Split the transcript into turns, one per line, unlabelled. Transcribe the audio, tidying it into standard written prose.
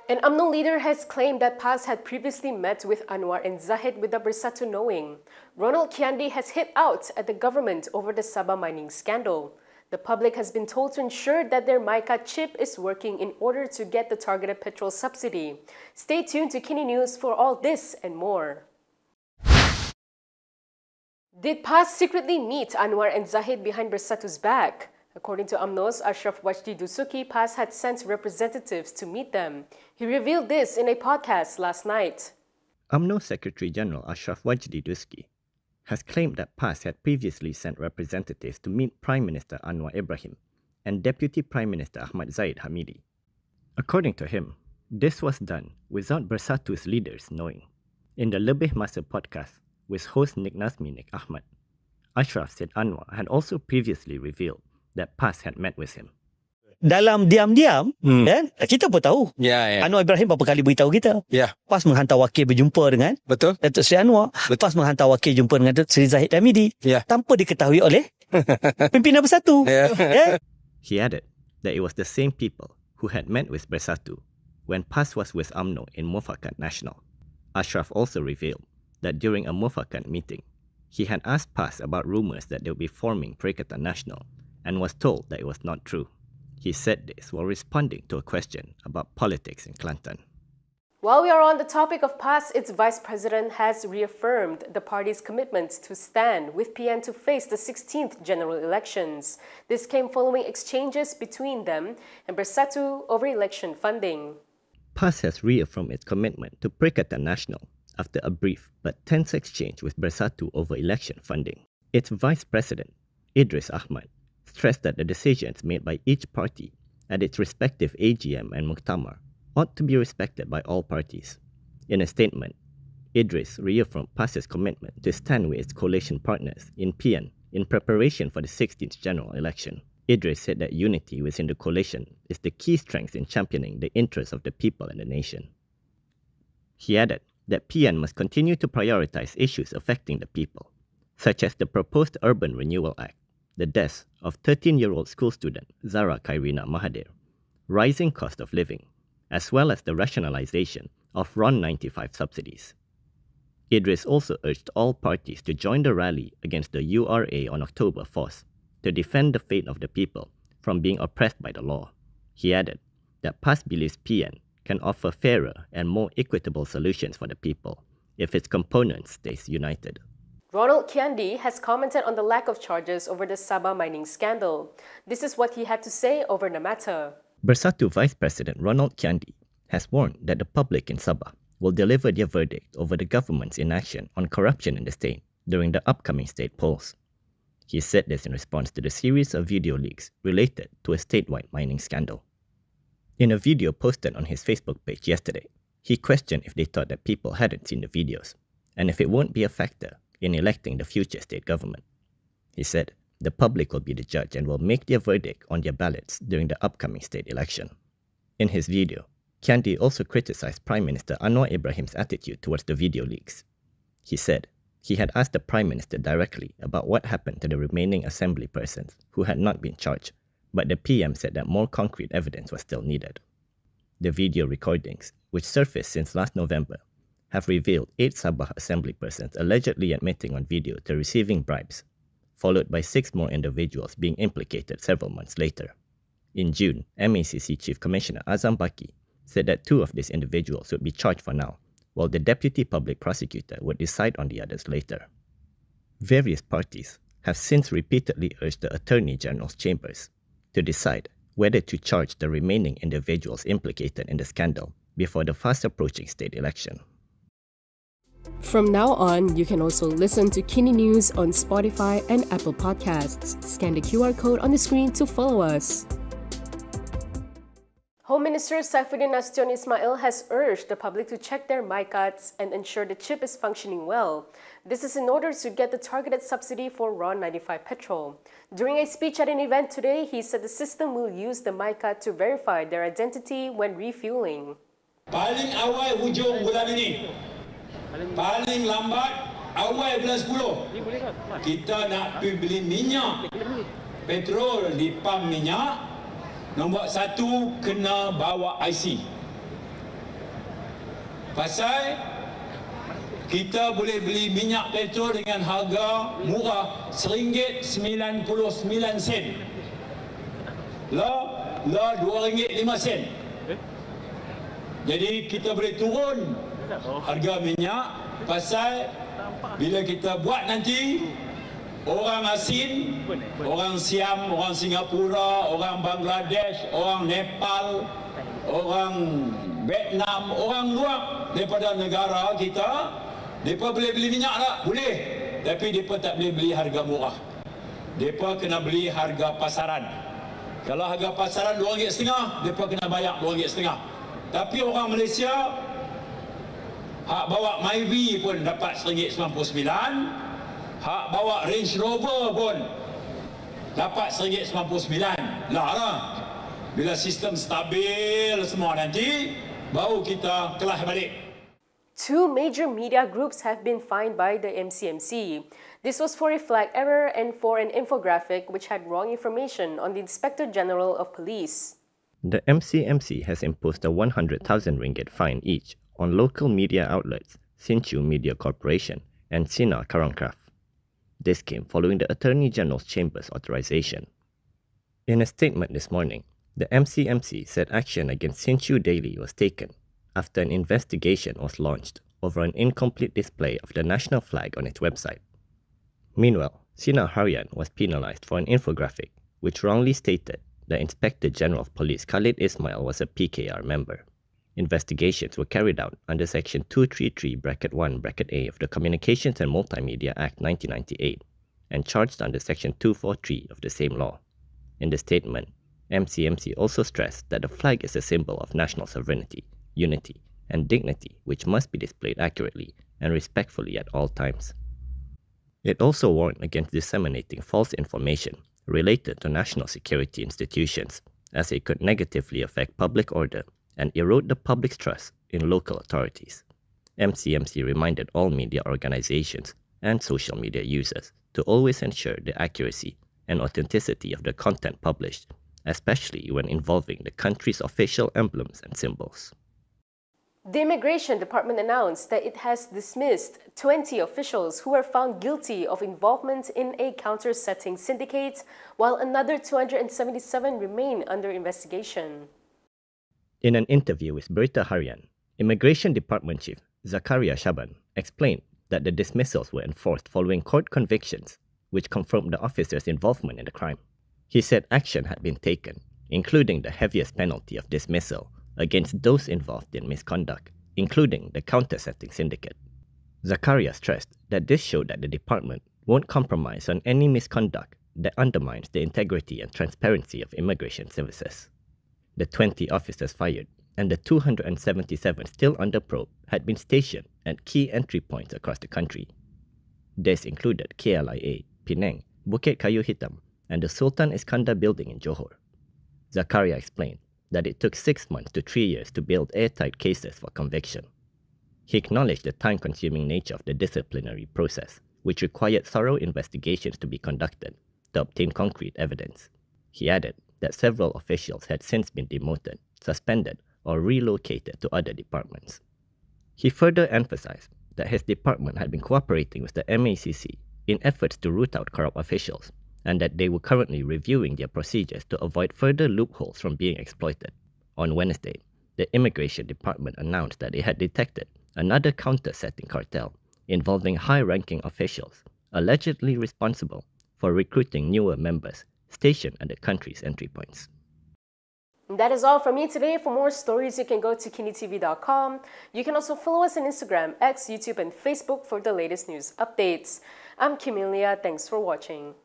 An Umno leader has claimed that PAS had previously met with Anwar and Zahid with the Bersatu knowing. Ronald Kiandi has hit out at the government over the Sabah mining scandal. The public has been told to ensure that their MyKad chip is working in order to get the targeted petrol subsidy. Stay tuned to KiniNews for all this and more. Did PAS secretly meet Anwar and Zahid behind Bersatu's back? According to Umno's Asyraf Wajdi Dusuki, PAS had sent representatives to meet them. He revealed this in a podcast last night.
Umno Secretary General Asyraf Wajdi Dusuki has claimed that PAS had previously sent representatives to meet Prime Minister Anwar Ibrahim and Deputy Prime Minister Ahmad Zahid Hamidi. According to him, this was done without Bersatu's leaders knowing. In the Lebih Masa podcast with host Nik Nazmi Nik Ahmad, Asyraf said Anwar had also previously revealed that PAS had met with him.
Dalam diam-diam, kan, kita pun tahu. Anwar Ibrahim berapa kali beritahu kita. PAS menghantar wakil berjumpa dengan Datuk Seri Anwar. PAS menghantar wakil jumpa dengan Datuk Seri Zahid Hamidi. Tanpa diketahui oleh pimpinan Bersatu.
He added that it was the same people who had met with Bersatu when PAS was with Umno in Muafakat Nasional. Asyraf also revealed that during a Muafakat meeting, he had asked PAS about rumours that they would be forming Perikatan Nasional and was told that it was not true. He said this while responding to a question about politics in Kelantan.
While we are on the topic of PAS, its vice president has reaffirmed the party's commitment to stand with PN to face the 16th general elections. This came following exchanges between them and Bersatu over election funding.
PAS has reaffirmed its commitment to Perikatan Nasional after a brief but tense exchange with Bersatu over election funding. Its vice president, Ahmad, stressed that the decisions made by each party at its respective AGM and Muktamar ought to be respected by all parties. In a statement, Idris reaffirmed PAS's commitment to stand with its coalition partners in PN in preparation for the 16th general election. Idris said that unity within the coalition is the key strength in championing the interests of the people and the nation. He added that PN must continue to prioritize issues affecting the people, such as the proposed Urban Renewal Act, the death of 13-year-old school student Zara Khairina Mahathir, rising cost of living, as well as the rationalization of RON 95 subsidies. Idris also urged all parties to join the rally against the URA on October 4th to defend the fate of the people from being oppressed by the law. He added that PAS believes PN can offer fairer and more equitable solutions for the people if its components stays united.
Ronald Kiandi has commented on the lack of charges over the Sabah mining scandal. This is what he had to say over the matter.
Bersatu Vice President Ronald Kiandi has warned that the public in Sabah will deliver their verdict over the government's inaction on corruption in the state during the upcoming state polls. He said this in response to the series of video leaks related to a statewide mining scandal. In a video posted on his Facebook page yesterday, he questioned if they thought that people hadn't seen the videos and if it won't be a factor in electing the future state government. He said the public will be the judge and will make their verdict on their ballots during the upcoming state election. In his video, Kiandi also criticized Prime Minister Anwar Ibrahim's attitude towards the video leaks. He said he had asked the Prime Minister directly about what happened to the remaining assembly persons who had not been charged, but the PM said that more concrete evidence was still needed. The video recordings, which surfaced since last November, have revealed 8 Sabah assembly persons allegedly admitting on video to receiving bribes, followed by 6 more individuals being implicated several months later. In June, MACC Chief Commissioner Azam Baki said that 2 of these individuals would be charged for now, while the Deputy Public Prosecutor would decide on the others later. Various parties have since repeatedly urged the Attorney General's chambers to decide whether to charge the remaining individuals implicated in the scandal before the fast-approaching state election.
From now on, you can also listen to KiniNews on Spotify and Apple Podcasts. Scan the QR code on the screen to follow us. Home Minister Saifuddin Nasution Ismail has urged the public to check their MyKads and ensure the chip is functioning well. This is in order to get the targeted subsidy for RON 95 petrol. During a speech at an event today, he said the system will use the MyKad to verify their identity when refueling.
Paling awal hujung bulan ini, paling lambat awal bulan 10, kita nak pergi beli minyak petrol di pam minyak. Nombor 1 kena bawa IC. Pasal kita boleh beli minyak petrol dengan harga murah RM1.99. Lah RM2.05. Jadi kita boleh turun harga minyak pasal bila kita buat nanti orang Asin, orang Siam, orang Singapura, orang Bangladesh, orang Nepal, orang Vietnam, orang luar daripada negara kita, mereka boleh beli minyak tak? Boleh. Tapi mereka tak boleh beli harga murah. Mereka kena beli harga pasaran. Kalau harga pasaran RM2.50, mereka kena bayar RM2.50. Tapi orang Malaysia, hak bawa MyV pun dapat RM1.99. Hak bawa Range Rover pun dapat RM1.99. Lah. Bila sistem stabil semua nanti, baru kita kelas balik.
2 major media groups have been fined by the MCMC. This was for a flag error and for an infographic which had wrong information on the Inspector General of Police.
The MCMC has imposed a 100,000 ringgit fine each on local media outlets, Sinchu Media Corporation and Sinar Karangkraf. This came following the Attorney General's Chamber's authorization. In a statement this morning, the MCMC said action against Sinchu Daily was taken after an investigation was launched over an incomplete display of the national flag on its website. Meanwhile, Sinar Harian was penalized for an infographic which wrongly stated the Inspector General of Police Khalid Ismail was a PKR member. Investigations were carried out under Section 233(1)(a) of the Communications and Multimedia Act 1998 and charged under Section 243 of the same law. In the statement, MCMC also stressed that the flag is a symbol of national sovereignty, unity, and dignity which must be displayed accurately and respectfully at all times. It also warned against disseminating false information related to national security institutions, as it could negatively affect public order and erode the public's trust in local authorities. MCMC reminded all media organizations and social media users to always ensure the accuracy and authenticity of the content published, especially when involving the country's official emblems and symbols.
The Immigration Department announced that it has dismissed 20 officials who were found guilty of involvement in a counter-setting syndicate, while another 277 remain under investigation.
In an interview with Berita Harian, Immigration Department Chief Zakaria Shaban explained that the dismissals were enforced following court convictions, which confirmed the officers' involvement in the crime. He said action had been taken, including the heaviest penalty of dismissal, against those involved in misconduct, including the counter-setting syndicate. Zakaria stressed that this showed that the department won't compromise on any misconduct that undermines the integrity and transparency of immigration services. The 20 officers fired and the 277 still under probe had been stationed at key entry points across the country. This included KLIA, Penang, Bukit Kayu Hitam, and the Sultan Iskandar building in Johor. Zakaria explained that it took 6 months to 3 years to build airtight cases for conviction. He acknowledged the time-consuming nature of the disciplinary process, which required thorough investigations to be conducted to obtain concrete evidence. He added that several officials had since been demoted, suspended, or relocated to other departments. He further emphasized that his department had been cooperating with the MACC in efforts to root out corrupt officials, and that they were currently reviewing their procedures to avoid further loopholes from being exploited. On Wednesday, the Immigration Department announced that it had detected another counter-setting cartel involving high-ranking officials, allegedly responsible for recruiting newer members stationed at the country's entry points.
That is all from me today. For more stories, you can go to KiniTv.com. You can also follow us on Instagram, X, YouTube, and Facebook for the latest news updates. I'm Kimilia. Thanks for watching.